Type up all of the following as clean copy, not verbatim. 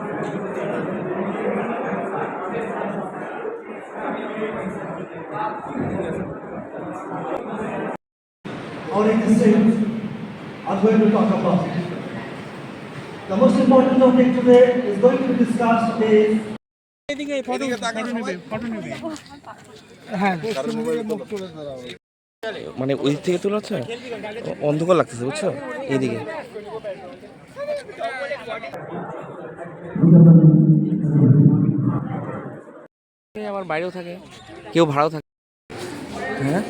Our institute are going to talk about. The most important topic today is going to be discussed is মানে ওই থেকে তোলা হচ্ছে, অন্ধকার লাগতেছে বুঝছো এইদিকে। আমার বাইরেও থাকে, কেউ ভাড়াও থাকে। হ্যাঁ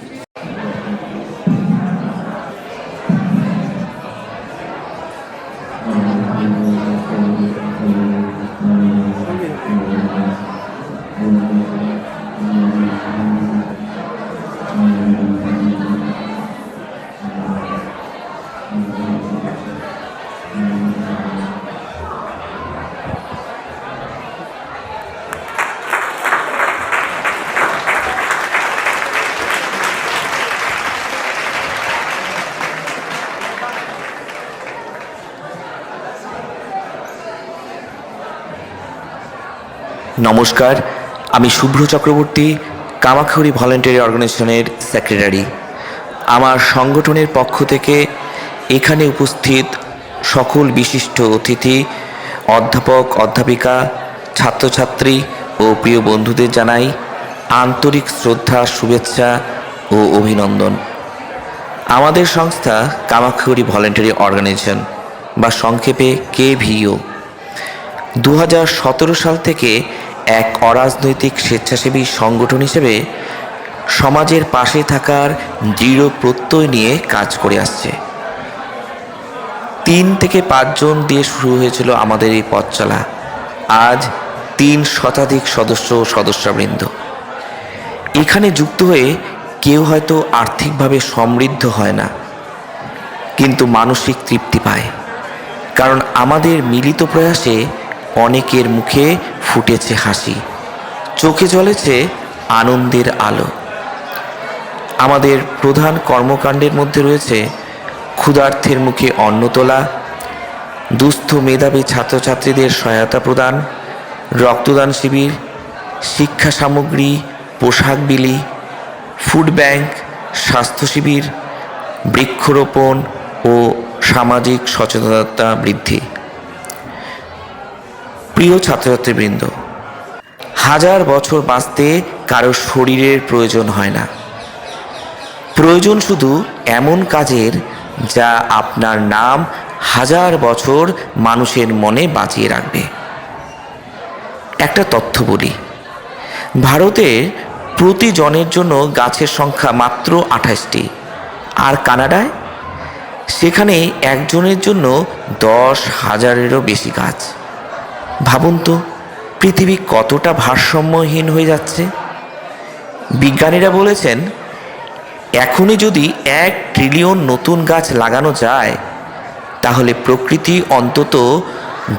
নমস্কার, আমি শুভ্র চক্রবর্তী, কামাখ্যাগুড়ি ভলেন্টারি অর্গানাইজেশনের সেক্রেটারি। আমার সংগঠনের পক্ষ থেকে এখানে উপস্থিত সকল বিশিষ্ট অতিথি, অধ্যাপক, অধ্যাপিকা, ছাত্রছাত্রী ও প্রিয় বন্ধুদের জানাই আন্তরিক শ্রদ্ধা, শুভেচ্ছা ও অভিনন্দন। আমাদের সংস্থা কামাখ্যাগুড়ি ভলেন্টারি অর্গানাইজেশন বা সংক্ষেপে KVO 2017 সাল থেকে এক অরাজনৈতিক স্বেচ্ছাসেবী সংগঠন হিসেবে সমাজের পাশে থাকার দৃঢ় প্রত্যয় নিয়ে কাজ করে আসছে। 3 থেকে 5 জন দিয়ে শুরু হয়েছিল আমাদের এই পথ চলা। আজ 3 শতাধিক সদস্য ও সদস্যবৃন্দ। এখানে যুক্ত হয়ে কেউ হয়তো আর্থিকভাবে সমৃদ্ধ হয় না, কিন্তু মানসিক তৃপ্তি পায়, কারণ আমাদের মিলিত প্রয়াসে অনেকের মুখে ফুটেছে হাসি, চোখে জ্বলেছে আনন্দের আলো। আমাদের প্রধান কর্মকাণ্ডের মধ্যে রয়েছে ক্ষুধার্তের মুখে অন্ন তোলা, দুস্থ মেধাবী ছাত্রছাত্রীদের সহায়তা প্রদান, রক্তদান শিবির, শিক্ষা সামগ্রী, পোশাক বিলি, ফুড ব্যাংক, স্বাস্থ্য শিবির, বৃক্ষরোপণ ও সামাজিক সচেতনতা বৃদ্ধি। প্রিয় ছাত্রছাত্রীবৃন্দ, 1000 বছর বাঁচতে কারো শরীরের প্রয়োজন হয় না, প্রয়োজন শুধু এমন কাজের যা আপনার নাম 1000 বছর মানুষের মনে বাঁচিয়ে রাখবে। একটা তথ্য বলি, ভারতে প্রতি জনের জন্য গাছের সংখ্যা মাত্র 28টি, আর কানাডায় সেখানে একজনের জন্য 10,000-এরও বেশি গাছ। ভাবুন তো, পৃথিবী কতটা ভারসাম্যহীন হয়ে যাচ্ছে। বিজ্ঞানীরা বলেছেন, এখনই যদি 1 ট্রিলিয়ন নতুন গাছ লাগানো যায়, তাহলে প্রকৃতি অন্তত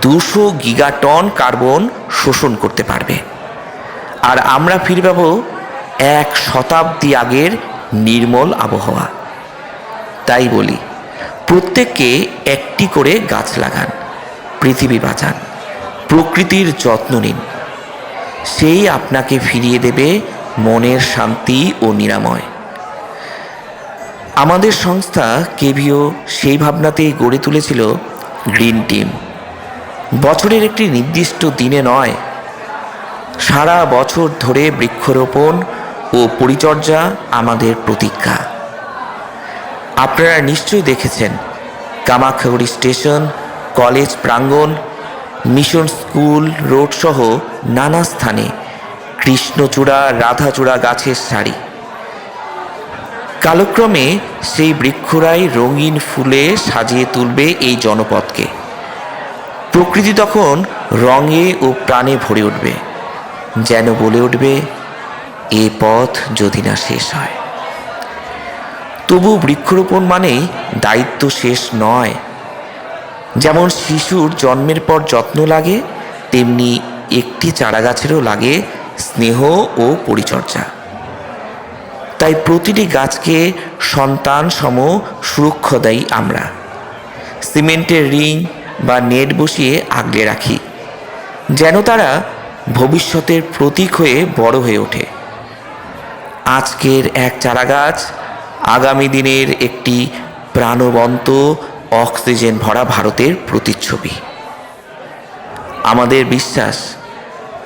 200 গিগাটন কার্বন শোষণ করতে পারবে, আর আমরা ফিরে পাব 1 শতাব্দী আগের নির্মল আবহাওয়া। তাই বলি, প্রত্যেককে একটি করে গাছ লাগান, পৃথিবী বাঁচান, প্রকৃতির যত্ন নিন। সেই আপনাকে ফিরিয়ে দেবে মনের শান্তি ও নিরাময়। আমাদের সংস্থা KVO সেই ভাবনাতেই গড়ে তুলেছিল গ্রিন টিম। বছরের একটি নির্দিষ্ট দিনে নয়, সারা বছর ধরে বৃক্ষরোপণ ও পরিচর্যা আমাদের প্রতিজ্ঞা। আপনারা নিশ্চয়ই দেখেছেন, কামাখ্যাগুড়ি স্টেশন, কলেজ প্রাঙ্গণ, মিশন স্কুল রোড সহ নানা স্থানে কৃষ্ণচূড়া, রাধাচূড়া গাছের সারি। কালক্রমে সেই বৃক্ষরাই রঙিন ফুলে সাজিয়ে তুলবে এই জনপদকে। প্রকৃতি তখন রঙে ও প্রাণে ভরে উঠবে, যেন বলে উঠবে, এ পথ যদি না শেষ হয়। তবু বৃক্ষরোপণ মানেই দায়িত্ব শেষ নয়। যেমন শিশুর জন্মের পর যত্ন লাগে, তেমনি একটি চারাগাছেরও লাগে স্নেহ ও পরিচর্যা। তাই প্রতিটি গাছকে সন্তান সম সুরক্ষা দেই আমরা। সিমেন্টের রিং বা নেট বসিয়ে আগলে রাখি, যেন তারা ভবিষ্যতের প্রতীক হয়ে বড় হয়ে ওঠে। আজকের এক চারাগাছ আগামী দিনের একটি প্রাণবন্ত অক্সিজেন ভরা ভারতের প্রতিচ্ছবি। আমাদের বিশ্বাস,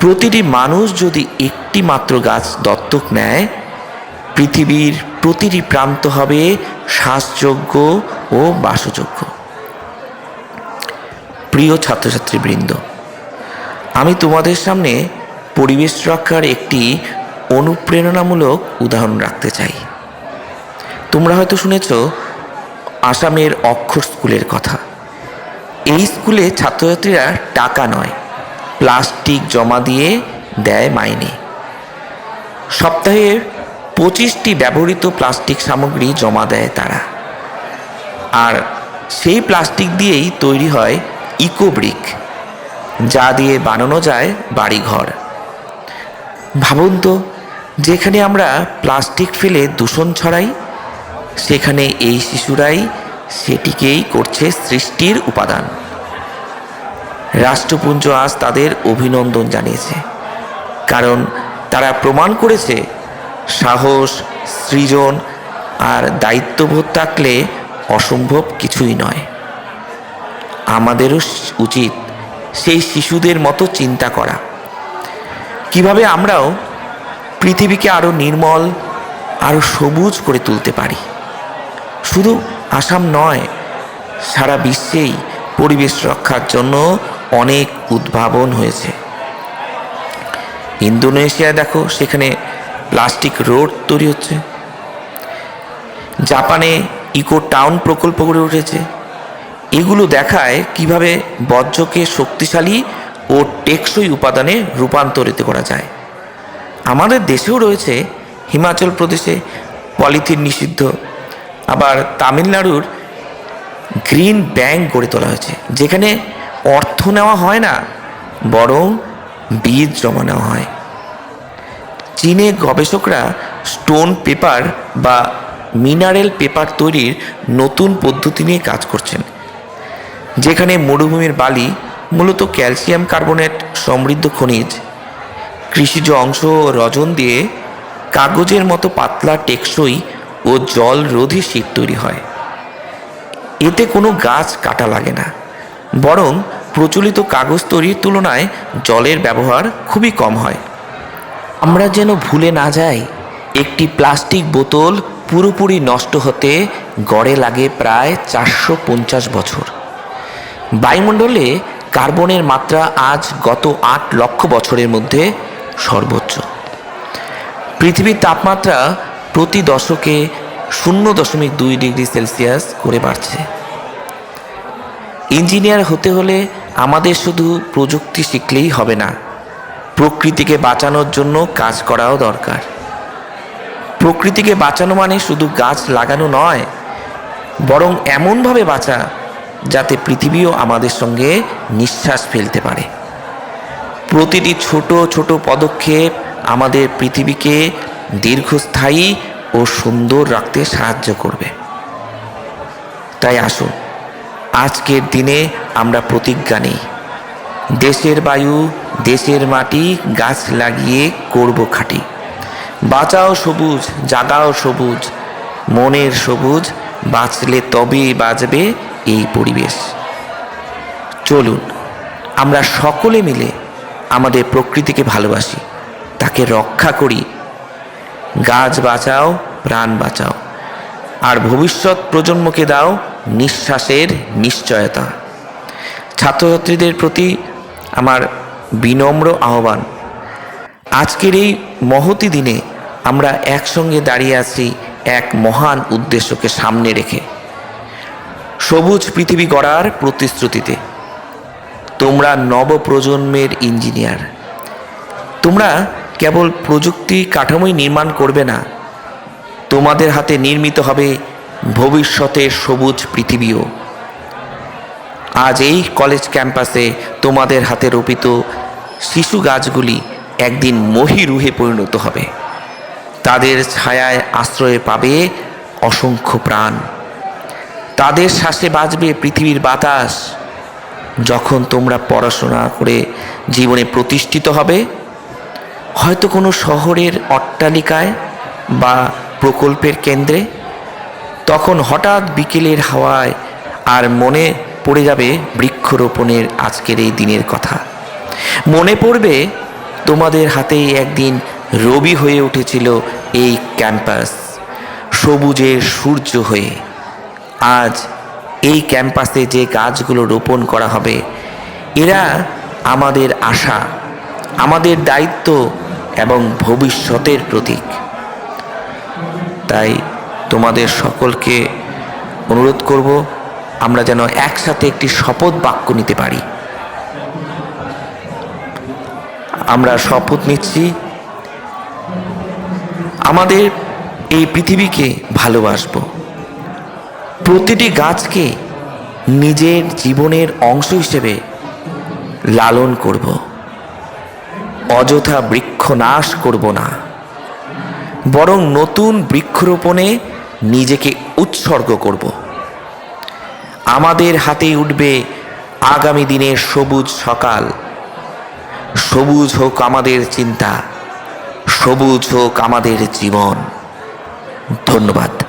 প্রতিটি মানুষ যদি একটি মাত্র গাছ দত্তক নেয়, পৃথিবীর প্রতিটি প্রান্ত হবে শ্বাসযোগ্য ও বাসযোগ্য। প্রিয় ছাত্রছাত্রীবৃন্দ, আমি তোমাদের সামনে পরিবেশ রক্ষার একটি অনুপ্রেরণামূলক উদাহরণ রাখতে চাই। তোমরা হয়তো শুনেছ আসামের অক্ষর স্কুলের কথা। এই স্কুলে ছাত্রছাত্রীরা টাকা নয়, প্লাস্টিক জমা দিয়ে দেয় মাইনে। সপ্তাহে 25টি ব্যবহৃত প্লাস্টিক সামগ্রী জমা দেয় তারা, আর সেই প্লাস্টিক দিয়েই তৈরি হয় ইকোব্রিক, যা দিয়ে বানানো যায় বাড়িঘর। ভাবুন তো, যেখানে আমরা প্লাস্টিক ফেলে দূষণ ছড়াই, সেখানে এই শিশুরাই সেটিকেই করছে সৃষ্টির উপাদান। রাষ্ট্রপুঞ্জ আজ তাদের অভিনন্দন জানিয়েছে, কারণ তারা প্রমাণ করেছে সাহস, সৃজন আর দায়িত্ববোধ থাকলে অসম্ভব কিছুই নয়। আমাদেরও উচিত সেই শিশুদের মতো চিন্তা করা, কিভাবে আমরাও পৃথিবীকে আরও নির্মল, আরও সবুজ করে তুলতে পারি। শুধু আসাম নয়, সারা বিশ্বেই পরিবেশ রক্ষার জন্য অনেক উদ্ভাবন হয়েছে। ইন্দোনেশিয়া দেখো, সেখানে প্লাস্টিক রোড তৈরি হচ্ছে। জাপানে ইকো টাউন প্রকল্প গড়ে উঠেছে। এগুলো দেখায় কিভাবে বর্জ্যকে শক্তিশালী ও টেকসই উপাদানে রূপান্তরিত করা যায়। আমাদের দেশেও রয়েছে, হিমাচল প্রদেশে পলিথিন নিষিদ্ধ, আবার তামিলনাড়ুর গ্রিন ব্যাংক গড়ে তোলা হয়েছে, যেখানে অর্থ নেওয়া হয় না, বরং বীজ জমা নেওয়া হয়। চীনে গবেষকরা স্টোন পেপার বা মিনারেল পেপার তৈরির নতুন পদ্ধতি নিয়ে কাজ করছেন, যেখানে মরুভূমির বালি মূলত ক্যালসিয়াম কার্বনেট সমৃদ্ধ খনিজ, কৃষিজ অংশ ও রজন দিয়ে কাগজের মতো পাতলা, টেকসই ও জল রোধী শীট তৈরি হয়। এতে কোনো গাছ কাটা লাগে না, বরং প্রচলিত কাগজ তৈরির তুলনায় জলের ব্যবহার খুবই কম হয়। আমরা যেন ভুলে না যাই, একটি প্লাস্টিক বোতল পুরোপুরি নষ্ট হতে গড়ে লাগে প্রায় 450 বছর। বায়ুমণ্ডলে কার্বনের মাত্রা আজ গত 8 লক্ষ বছরের মধ্যে সর্বোচ্চ। পৃথিবীর তাপমাত্রা প্রতি দশকে 0.2 ডিগ্রি সেলসিয়াস করে বাড়ছে। ইঞ্জিনিয়ার হতে হলে আমাদের শুধু প্রযুক্তি শিখলেই হবে না, প্রকৃতিকে বাঁচানোর জন্য কাজ করাও দরকার। প্রকৃতিকে বাঁচানো মানে শুধু গাছ লাগানো নয়, বরং এমনভাবে বাঁচা যাতে পৃথিবীও আমাদের সঙ্গে নিঃশ্বাস ফেলতে পারে। প্রতিটি ছোট ছোট পদক্ষেপ আমাদের পৃথিবীকে দীর্ঘস্থায়ী ও সুন্দর রাখতে সাহায্য করবে। তাই আসুন, আজকের দিনে আমরা প্রতিজ্ঞা নিই, দেশের বায়ু, দেশের মাটি গাছ লাগিয়ে করব খাঁটি। বাঁচাও সবুজ, জাগাও সবুজ, মনের সবুজ, বাঁচলে তবেই বাঁচবে এই পরিবেশ। চলুন আমরা সকলে মিলে আমাদের প্রকৃতিকে ভালোবাসি, তাকে রক্ষা করি। গাছ বাঁচাও, প্রাণ বাঁচাও, আর ভবিষ্যৎ প্রজন্মকে দাও নিঃশ্বাসের নিশ্চয়তা। ছাত্রছাত্রীদের প্রতি আমার বিনম্র আহ্বান, আজকের এই মহতী দিনে আমরা একসঙ্গে দাঁড়িয়ে আছি এক মহান উদ্দেশ্যকে সামনে রেখে, সবুজ পৃথিবী গড়ার প্রতিশ্রুতিতে। তোমরা নবপ্রজন্মের ইঞ্জিনিয়ার। তোমরা কেবল প্রযুক্তি কাঠামোই নির্মাণ করবে না, তোমাদের হাতে নির্মিত হবে ভবিষ্যতের সবুজ পৃথিবীও। আজ এই কলেজ ক্যাম্পাসে তোমাদের হাতে রোপিত শিশু গাছগুলি একদিন মহীরুহে পরিণত হবে। তাদের ছায়ায় আশ্রয় পাবে অসংখ্য প্রাণ, তাদের শ্বাসে বাঁচবে পৃথিবীর বাতাস। যখন তোমরা পড়াশোনা করে জীবনে প্রতিষ্ঠিত হবে, হয়তো কোনো শহরের অট্টালিকায় বা প্রকল্পের কেন্দ্রে, তখন হঠাৎ বিকেলের হাওয়ায় আর মনে পড়ে যাবে বৃক্ষরোপণের আজকের এই দিনের কথা। মনে পড়বে তোমাদের হাতেই একদিন রবি হয়ে উঠেছিল এই ক্যাম্পাস, সবুজের সূর্য হয়ে। আজ এই ক্যাম্পাসে যে গাছগুলো রোপণ করা হবে, এরা আমাদের আশা, আমাদের দায়িত্ব এবং ভবিষ্যতের প্রতীক। তাই তোমাদের সকলকে অনুরোধ করব, আমরা যেন একসাথে একটি শপথ বাক্য নিতে পারি। আমরা শপথ নিচ্ছি আমাদের এই পৃথিবীকে ভালোবাসবো, প্রতিটি গাছকে নিজের জীবনের অংশ হিসেবে লালন করব, অযথা বৃক্ষ নাশ করব না, বরং নতুন বৃক্ষরোপণে নিজেকে উৎসর্গ করব। আমাদের হাতেই উঠবে আগামী দিনের সবুজ সকাল। সবুজ হোক আমাদের চিন্তা, সবুজ হোক আমাদের জীবন। ধন্যবাদ।